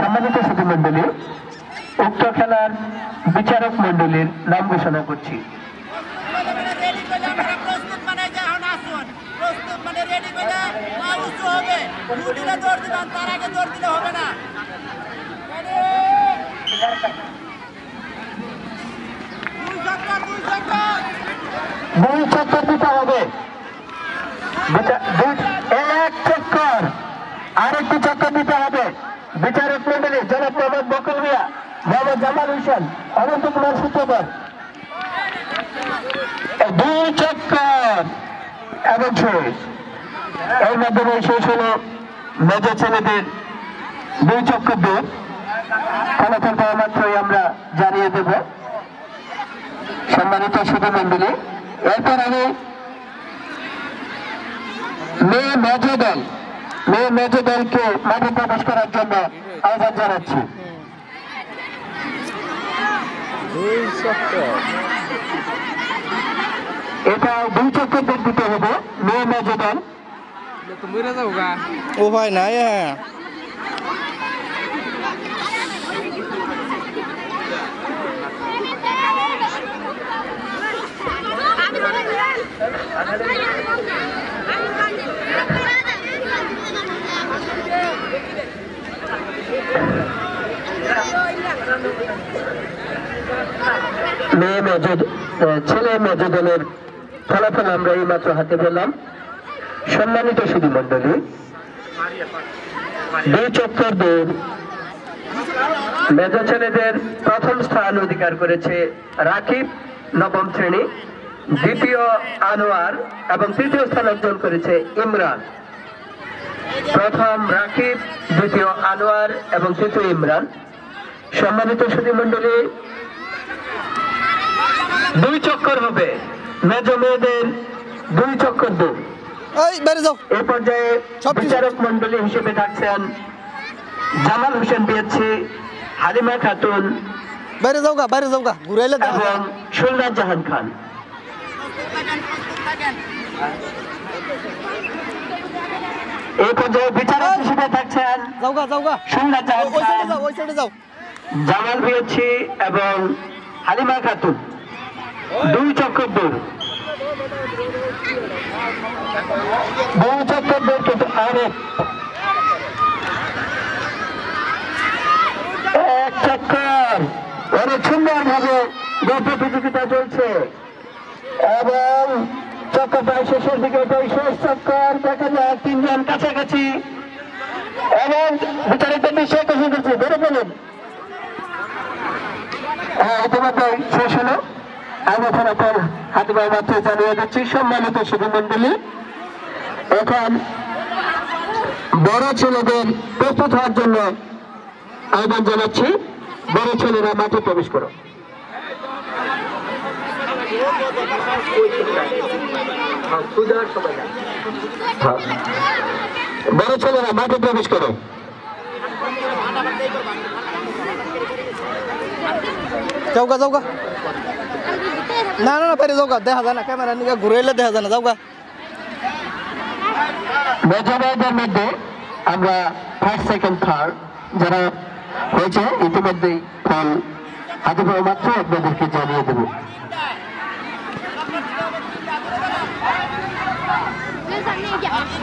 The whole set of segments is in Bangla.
সম্মানিত সুধীমণ্ডলী, উক্ত খেলার বিচারক মণ্ডলীর নাম ঘোষণা করছি। দুই চক্কর দিতে হবে, এক চক্কর, আরেকটি চক্কর দিতে হবে। বিচারক মন্ডলী জনাব মোহাম্মদ বকুল মিয়া, মোহাম্মদ জামাল হোসেন, অনন্ত কুমার সূত্রধর, দুই চক্কর এবং শেষ। এর মাধ্যমে শেষ হল মেজর ছেলেদের দুই চক্কর দৌড়। ফলাফল পাওয়া মাত্রই আমরা জানিয়ে দেব সম্মানিত সুধীমণ্ডলী। এরপর আমি মেয়ে মেজর দলকে মাঠে প্রবেশ করার জন্য আহ্বান জানাচ্ছি। এটা দুই চক্কর দিতে হবে মেয়ে মেজর দল। উপায় নাই। হ্যাঁ, ছেলে মেজর দলের ফলাফল আমরা এই মাত্র হাতে পেলাম। সম্মানিত সুধীমণ্ডলী, দুই চক্কর দৌড় মেজর ছেলেদের প্রথম স্থান অধিকার করেছে রাকিব নবম শ্রেণী, দ্বিতীয় আনোয়ার এবং তৃতীয় স্থান অর্জন করেছে ইমরান। প্রথম রাকিব, দ্বিতীয় আনোয়ার এবং তৃতীয় ইমরান। সম্মানিত সুধীমণ্ডলী, দুই চক্কর হবে মেজর মেয়েদের দুই চক্কর দৌড়। এই পর্যায়ে বিচারক মন্ডলী হিসেবে থাকছেন জামাল হোসেন বিএসসি, হালিমা খাতুন এবং সুলতান জাহান খান। এই পর্যায়ে বিচারক হিসেবে থাকছেন সুলতান জাহান খান, জামাল বিএসসি এবং হালিমা খাতুন, দুই চক্কর দৌড়। দুই চক্কর দৌড় কিন্তু আরেক এক চক্কর। অনেক সুন্দর ভাবে প্রতিযোগিতা চলছে এবং চক্কর প্রায় শেষের দিকে। এটাই শেষ চক্কর। দেখা যায় তিনজন কাছাকাছি এবং বিচারকদের বিষয়ে কথা করছে, ধরে ফেলুন। ইতিমধ্যে শেষ হলো। আমি ফলাফল হাতে পাওয়া মাত্র জানিয়ে দিচ্ছি। সম্মানিত সুধীমণ্ডলী, এখন বড় ছেলেদের প্রস্তুত হওয়ার জন্য আহ্বান জানাচ্ছি। বড় ছেলেরা মাঠে প্রবেশ করো। বড় ছেলেরা মাঠে প্রবেশ করো। যাওগা না পারে যাওগা, দেখা যায় না, ক্যামেরা নিয়ে ঘুরাইলে দেখা যায় না। যাওগা মেজরদের মধ্যে আমরা ফার্স্ট, সেকেন্ড, থার্ড যারা হয়েছে ইতিমধ্যেই ফল হাতে পাওয়া মাত্র আপনাদেরকে জানিয়ে দেব।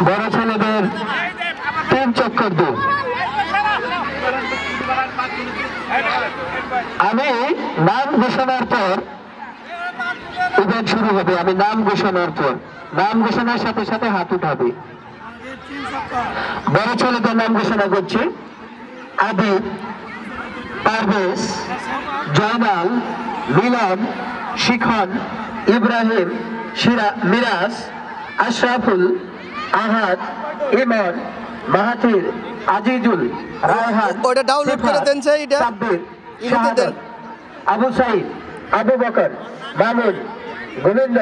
বড় ছেলেদের তিন চক্কর দৌড়। আমি নাম ঘোষণার পর ইভেন্ট শুরু হবে। আমি নাম ঘোষণার পর, নাম ঘোষণার সাথে সাথে হাত উঠাবে। বড় ছেলেদের নাম ঘোষণা করছি। আদিব, পারভেজ, জয়নাল, মিলন, শিখন, ইব্রাহিম, মিরাজ, আশরাফুল, আহাদ, ইমন, মাহাতির, আজিজুল, রায়হান, সাব্বির, শাহাদাত, আবু সাইদ, আবু বকর, মামুন, গোবিন্দ।